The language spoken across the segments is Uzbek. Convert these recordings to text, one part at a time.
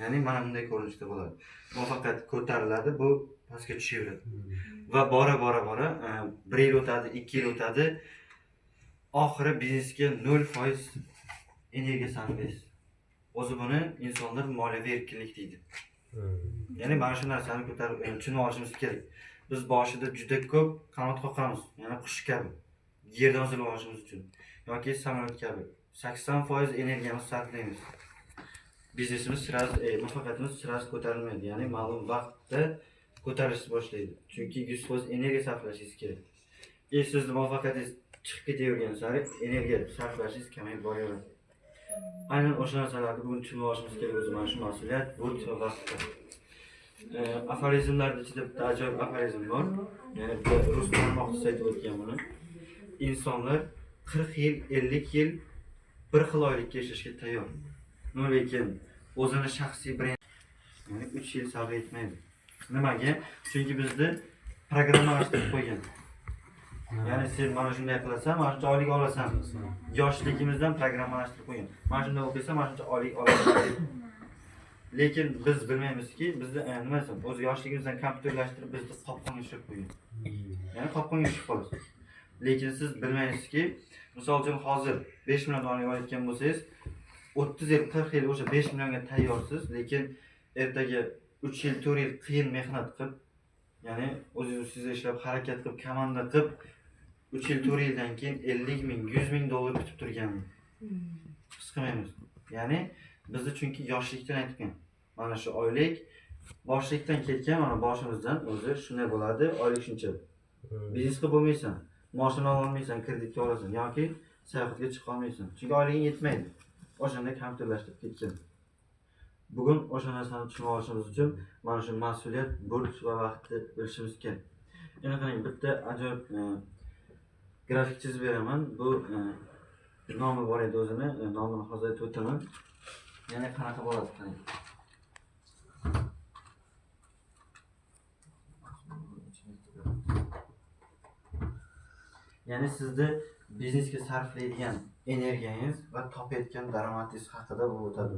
Ya'ni mana bunday ko'rinishda bo'ladi. Muvaffaqiyat ko'tariladi, bu pastga tushaveradi. Va bora 1 yil o'tadi, 2 yil o'tadi. Oxiri biznesga 0% energiya sarflaysiz. O'zi buni insonlar moliyaviy erkinlik deydi. Ya'ni mana shu narsani ko'tarib tushunib olishimiz kerak. Biz boshida juda ko'p qanot qoqamiz, ya'ni qush kabi yerdan uzilib olishimiz uchun yoki samolyot kabi 80% energiyamizni sarflaymiz. Biznesimiz sirasi, muvaffaqiyatimiz sirasi ko'tarilmaydi. Ya'ni ma'lum vaqtda ko'tarilish boshlaydi. Chunki 100% energiya sarflashingiz kerak. Sizni muvaffaqiyatingiz chiqib ketavergan sari energiya sarflashingiz kamayib boraveradi. Aynan o'sha narsalarni bugun tushunib olishimiz kerak. O'zi mana shu mas'uliyat bu vaqtda. Aforizmlarda ichida bitta ajoyib aforizm bor. Ya'ni bu rus tarmoqchisi aytib o'tgan buni. İnsanlar 40 yil, 50 yil bir xil oylikka yashashga tayyor. Lekin o'zini shaxsiy brend, ya'ni 3 yil sabr etmaydi. Nimaga? Chunki bizni programmalashtirib qo'ygan. Ya'ni sen mana shunday qilasan, mana shuncha oylik olasan. Yoshligimizdan programmalashtirib qo'ygan. Mana shunday o'qisan, mana shuncha oylik olasan. Lekin biz bilmaymizki, bizni nima desam, o'z yoshligimizdan kompyuterlashtirib bizni qopqonga tushirib qo'ygan. Ya'ni qopqonga tushib qolasiz. Lekin siz bilmaysizki, misol uchun hozir 5 million oylik olayotgan bo'lsangiz, 30 yil, 40 yil o'sha 5 millionga tayyorsiz, lekin ertaga 3 yil, 4 yil qiyin mehnat qilib, ya'ni o'zingiz ishlab, harakat qilib, komanda qilib 3 yil, 4 yildan keyin 50 ming, 100 ming dollar kutib turganmi? His qilmaymiz. Ya'ni bizni chunki yoshlikdan aytgan. Mana shu oylik boshlikdan ketgan, mana boshimizdan o'zi shunday bo'ladi, oylik shuncha. Biznes qilib bo'lmaysan, mashina ololmaysan, kreditga olasan yoki sayohatga chiqa olmaysan. Chunki oyliging yetmaydi. O'shanda kompyuterlashtirib ketgan. Bugun o'sha narsani tushunib olishimiz uchun mana shu mas'uliyat, burch va vaqtni bilishimiz kerak. Yana qarang, bitta ajoyib grafik chizib beraman. Bu nomi bor edi o'zini, nomini hozir aytib o'taman. Yana qanaqa bo'ladi qarang. Ya'ni sizni biznesga sarflaydigan energiyangiz va topayotgan daromadingiz haqida bu o'tadi.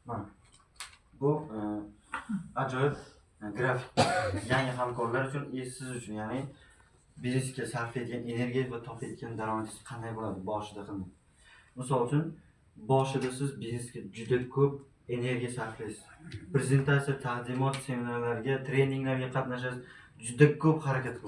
Mana bu ajoyib grafik. Yangi hamkorlar uchun, siz uchun, ya'ni biznesga sarflaydigan energiya va topayotgan daromadingiz qanday bo'ladi boshida qanday. Misol uchun boshida siz biznesga juda ko'p energiya sarflaysiz. Prezentatsiya, taqdimot, seminarlarga, treninglarga qatnashasiz, juda ko'p harakat qilasiz.